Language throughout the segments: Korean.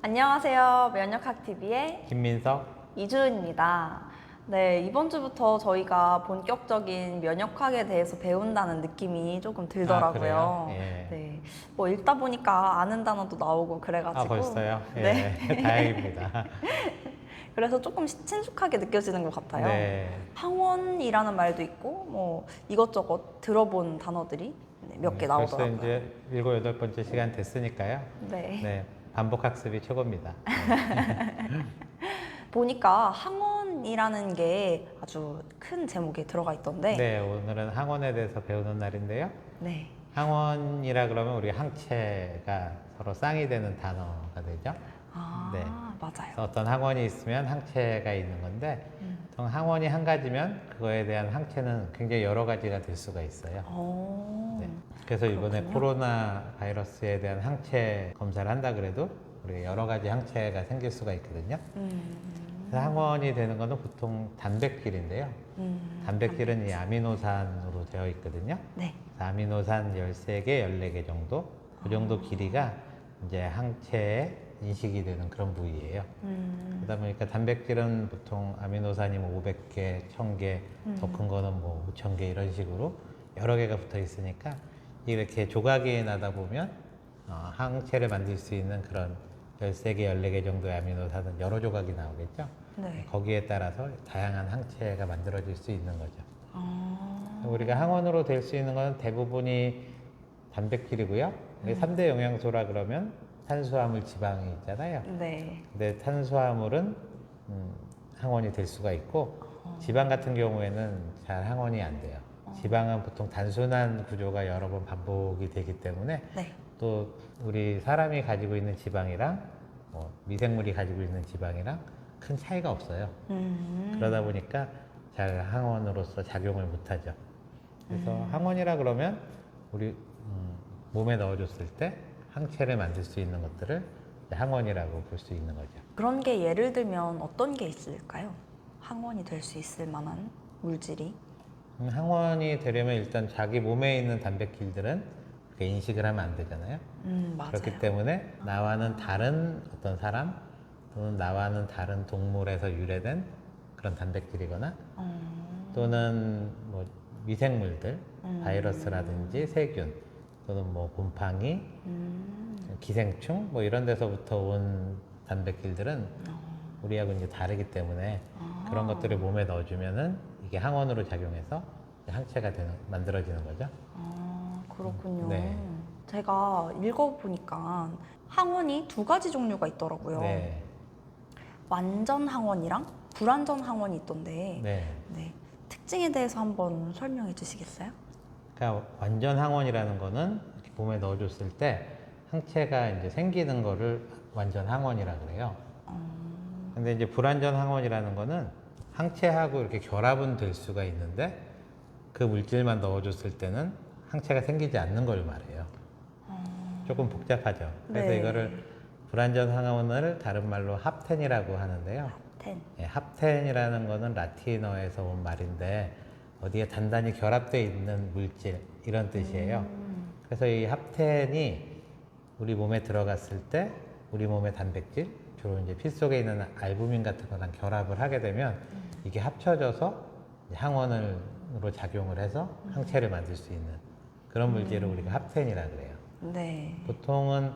안녕하세요. 면역학TV의 김민석. 이주은입니다. 네, 이번 주부터 저희가 본격적인 면역학에 대해서 배운다는 느낌이 조금 들더라고요. 그래요? 예. 네, 뭐 읽다 보니까 아는 단어도 나오고 그래가지고. 벌써요? 네. 예. 다행입니다. 그래서 조금 친숙하게 느껴지는 것 같아요. 네. 항원이라는 말도 있고, 뭐 이것저것 들어본 단어들이 몇 개 벌써 나오더라고요. 이제 7, 8번째 시간 됐으니까요. 네. 네. 반복 학습이 최고입니다. 보니까 항원이라는 게 아주 큰 제목에 들어가 있던데. 네, 오늘은 항원에 대해서 배우는 날인데요. 네. 항원이라 그러면 우리 항체가 서로 쌍이 되는 단어가 되죠. 아, 네. 맞아요. 그래서 어떤 항원이 있으면 항체가 있는 건데, 보통 항원이 한 가지면 그거에 대한 항체는 굉장히 여러 가지가 될 수가 있어요. 오, 네. 그래서 이번에 그렇군요. 코로나 바이러스에 대한 항체 검사를 한다 그래도 우리 여러 가지 항체가 생길 수가 있거든요. 그래서 항원이 되는 거는 보통 단백질인데요. 단백질은 이 아미노산으로 되어 있거든요. 네. 그래서 아미노산 13개, 14개 정도, 그 정도 길이가 이제 항체에 인식이 되는 그런 부위예요. 그러다 보니까 단백질은 보통 아미노산이 뭐 500개, 1000개, 더 큰 거는 뭐 5000개 이런 식으로 여러 개가 붙어 있으니까 이렇게 조각이 나다 보면 항체를 만들 수 있는 그런 13개, 14개 정도의 아미노산은 여러 조각이 나오겠죠. 네. 거기에 따라서 다양한 항체가 만들어질 수 있는 거죠. 아, 우리가 항원으로 될 수 있는 건 대부분이 단백질이고요. 3대 영양소라 그러면 탄수화물, 지방이 있잖아요. 네. 근데 탄수화물은 항원이 될 수가 있고 지방 같은 경우에는 잘 항원이 안 돼요. 지방은 보통 단순한 구조가 여러 번 반복이 되기 때문에 네. 또 우리 사람이 가지고 있는 지방이랑 미생물이 가지고 있는 지방이랑 큰 차이가 없어요. 그러다 보니까 잘 항원으로서 작용을 못하죠. 그래서 항원이라 그러면 우리 몸에 넣어줬을 때 항체를 만들 수 있는 것들을 항원이라고 볼 수 있는 거죠. 그런 게 예를 들면 어떤 게 있을까요? 항원이 될 수 있을 만한 물질이? 항원이 되려면 일단 자기 몸에 있는 단백질들은 그렇게 인식을 하면 안 되잖아요. 맞아요. 그렇기 때문에 나와는 다른 어떤 사람 또는 나와는 다른 동물에서 유래된 그런 단백질이거나 또는 뭐 미생물들, 바이러스라든지 세균 또는 뭐 곰팡이, 기생충 뭐 이런 데서부터 온 단백질들은 우리하고 이제 다르기 때문에 그런 것들을 몸에 넣어주면은 이게 항원으로 작용해서 항체가 만들어지는 거죠. 아, 그렇군요. 네. 제가 읽어보니까 항원이 두 가지 종류가 있더라고요. 네. 완전 항원이랑 불완전 항원이 있던데, 네. 네. 특징에 대해서 한번 설명해 주시겠어요? 그러니까 완전 항원이라는 거는 이렇게 몸에 넣어줬을 때 항체가 이제 생기는 거를 완전 항원이라 그래요. 근데 이제 불완전 항원이라는 거는 항체하고 이렇게 결합은 될 수가 있는데 그 물질만 넣어줬을 때는 항체가 생기지 않는 걸 말해요. 조금 복잡하죠. 그래서 네. 이거를 불완전 항원을 다른 말로 합텐이라고 하는데요. 텐. 예, 합텐이라는 거는 라틴어에서 온 말인데 어디에 단단히 결합되어 있는 물질 이런 뜻이에요. 그래서 이 합텐이 우리 몸에 들어갔을 때 우리 몸의 단백질 주로 이제 피 속에 있는 알부민 같은 거랑 결합을 하게 되면 이게 합쳐져서 항원으로 작용을 해서 항체를 만들 수 있는 그런 물질을 우리가 합텐이라 그래요. 네. 보통은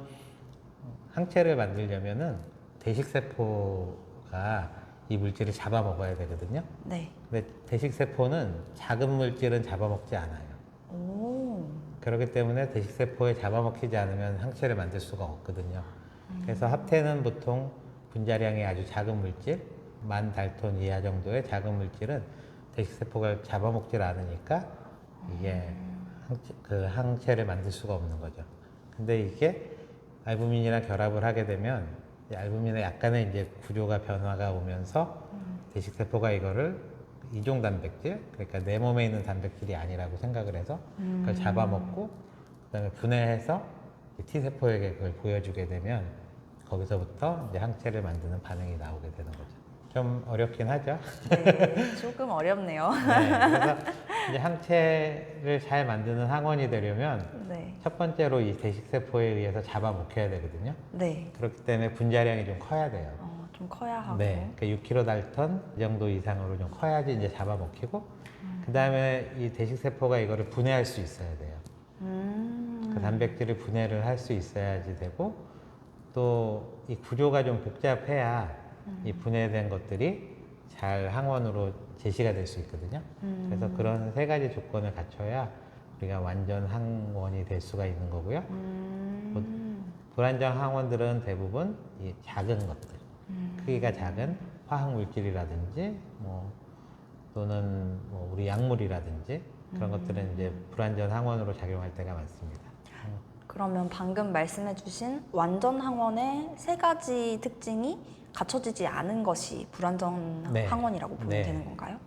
항체를 만들려면은 대식세포가 이 물질을 잡아먹어야 되거든요. 네. 근데 대식세포는 작은 물질은 잡아먹지 않아요. 오. 그렇기 때문에 대식세포에 잡아먹히지 않으면 항체를 만들 수가 없거든요. 그래서 합태는 보통 분자량이 아주 작은 물질, 1000달톤 이하 정도의 작은 물질은 대식세포가 잡아먹질 않으니까 이게 그 항체를 만들 수가 없는 거죠. 근데 이게 알부민이랑 결합을 하게 되면 이 알부민의 약간의 이제 구조가 변화가 오면서 대식세포가 이거를 이종 단백질, 그러니까 내 몸에 있는 단백질이 아니라고 생각을 해서 그걸 잡아먹고 그다음에 분해해서 T세포에게 그걸 보여주게 되면 거기서부터 이제 항체를 만드는 반응이 나오게 되는 거죠. 좀 어렵긴 하죠. 네. 조금 어렵네요. 네, 그래서 이제 항체를 잘 만드는 항원이 되려면 네. 첫 번째로 이 대식세포에 의해서 잡아먹혀야 되거든요. 네. 그렇기 때문에 분자량이 좀 커야 돼요. 좀 커야 하고. 네, 그러니까 6kg 달턴 이 정도 이상으로 좀 커야지 이제 잡아먹히고, 그 다음에 이 대식세포가 이거를 분해할 수 있어야 돼요. 그 단백질을 분해를 할 수 있어야지 되고, 또 이 구조가 좀 복잡해야 이 분해된 것들이 잘 항원으로 제시가 될 수 있거든요. 그래서 그런 세 가지 조건을 갖춰야 우리가 완전 항원이 될 수가 있는 거고요. 불안정 항원들은 대부분 이 작은 것들, 크기가 작은 화학 물질이라든지 또는 우리 약물이라든지 그런 것들은 이제 불완전 항원으로 작용할 때가 많습니다. 그러면 방금 말씀해주신 완전 항원의 세 가지 특징이 갖춰지지 않은 것이 불완전 네. 항원이라고 보면 네. 되는 건가요?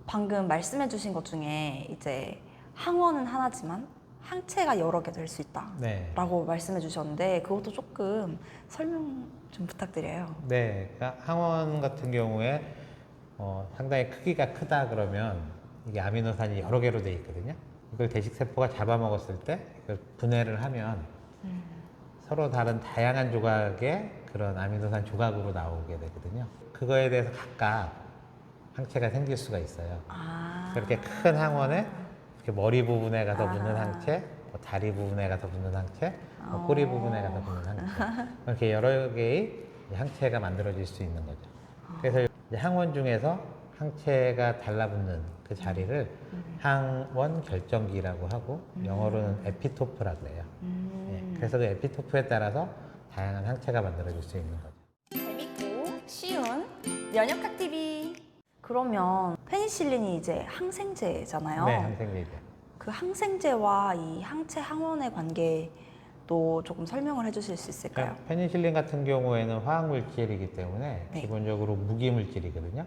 방금 말씀해주신 것 중에 이제 항원은 하나지만 항체가 여러 개 될 수 네. 있다라고 말씀해주셨는데 그것도 조금 설명 좀 부탁드려요. 네, 그러니까 항원 같은 경우에 상당히 크기가 크다 그러면 이게 아미노산이 여러 개로 돼 있거든요. 이걸 대식세포가 잡아먹었을 때 이걸 분해를 하면 서로 다른 다양한 조각의 그런 아미노산 조각으로 나오게 되거든요. 그거에 대해서 각각 항체가 생길 수가 있어요. 그렇게 큰 항원에 이렇게 머리 부분에 가서 붙는 항체, 다리 부분에 가서 붙는 항체, 꼬리 부분에 가서 붙는 항체, 이렇게 여러 개의 항체가 만들어질 수 있는 거죠. 그래서 이제 항원 중에서 항체가 달라붙는 그 자리를 항원 결정기라고 하고 영어로는 에피토프라 그래요. 예, 그래서 그 에피토프에 따라서 다양한 항체가 만들어질 수 있는 거죠. 재밌고 쉬운 면역학 TV. 그러면 페니실린이 이제 항생제잖아요. 네, 항생제죠. 그 항생제와 이 항체 항원의 관계도 조금 설명을 해주실 수 있을까요? 그러니까 페니실린 같은 경우에는 화학 물질이기 때문에 네. 기본적으로 무기 물질이거든요.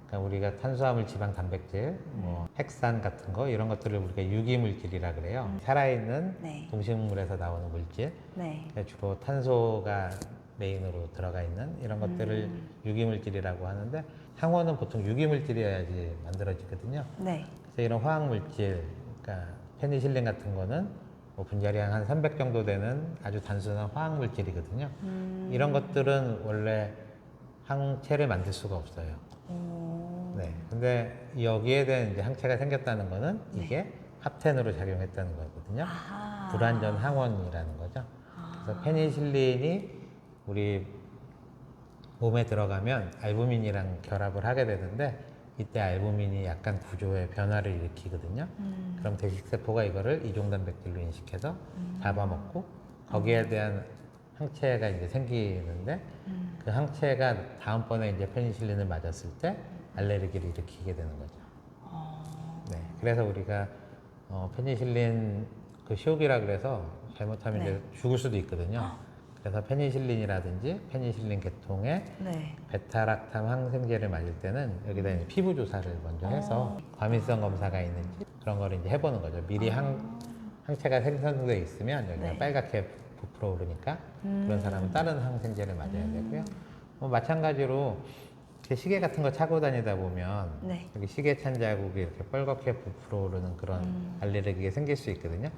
그러니까 우리가 탄수화물, 지방, 단백질, 핵산 같은 거 이런 것들을 우리가 유기 물질이라 그래요. 살아있는 네. 동식물에서 나오는 물질, 네. 주로 탄소가 메인으로 들어가 있는 이런 것들을 유기 물질이라고 하는데 항원은 보통 유기 물질이어야지 만들어지거든요. 네. 그래서 이런 화학 물질, 그러니까 페니실린 같은 거는 분자량 한 300 정도 되는 아주 단순한 화학 물질이거든요. 이런 것들은 원래 항체를 만들 수가 없어요. 네. 근데 여기에 대한 이제 항체가 생겼다는 거는 이게 합텐으로 작용했다는 거거든요. 불완전 항원이라는 거죠. 그래서 페니실린이 우리 몸에 들어가면 알부민이랑 결합을 하게 되는데 이때 알부민이 약간 구조의 변화를 일으키거든요. 그럼 대식세포가 이거를 이종단백질로 인식해서 잡아먹고 거기에 대한 항체가 이제 생기는데 그 항체가 다음번에 이제 페니실린을 맞았을 때 알레르기를 일으키게 되는 거죠. 네, 그래서 우리가 페니실린 그 시혹이라 그래서 잘못하면 이제 죽을 수도 있거든요. 그래서 페니실린이라든지 페니실린 계통의 네. 베타락탐 항생제를 맞을 때는 여기다 이제 피부 조사를 먼저 해서 과민성 검사가 있는지 그런 거를 이제 해보는 거죠. 미리 항체가 생성돼 있으면 여기가 네. 빨갛게 부풀어 오르니까 그런 사람은 다른 항생제를 맞아야 되고요. 마찬가지로 이렇게 시계 같은 거 차고 다니다 보면 네. 여기 시계 찬 자국이 이렇게 빨갛게 부풀어 오르는 그런 알레르기가 생길 수 있거든요.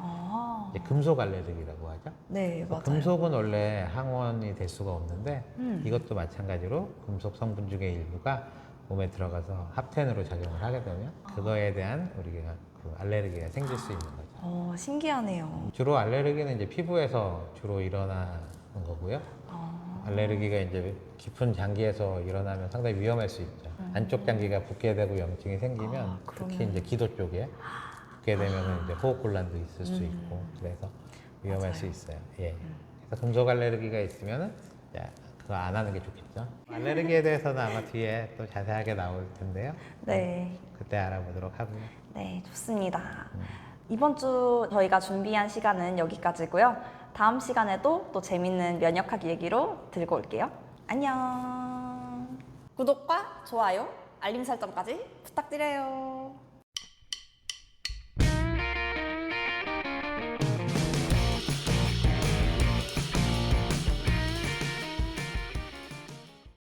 이제 금속 알레르기라고 하죠. 네, 맞아요. 금속은 원래 항원이 될 수가 없는데 이것도 마찬가지로 금속 성분 중에 일부가 몸에 들어가서 합텐으로 작용을 하게 되면 그거에 대한 우리가 그 알레르기가 생길 수 있는 거죠. 신기하네요. 주로 알레르기는 이제 피부에서 주로 일어나는 거고요. 알레르기가 이제 깊은 장기에서 일어나면 상당히 위험할 수 있죠. 안쪽 장기가 붓게 되고 염증이 생기면 특히 이제 기도 쪽에 붓게 되면 이제 호흡곤란도 있을 수 있고 그래서 위험할 맞아요. 수 있어요. 예. 그래서 금속 알레르기가 있으면은 그거 안 하는 게 좋겠죠. 알레르기에 대해서는 아마 뒤에 또 자세하게 나올 텐데요. 네. 그때 알아보도록 하고요. 네, 좋습니다. 이번 주 저희가 준비한 시간은 여기까지고요. 다음 시간에도 또 재밌는 면역학 얘기로 들고 올게요. 안녕. 구독과 좋아요, 알림 설정까지 부탁드려요.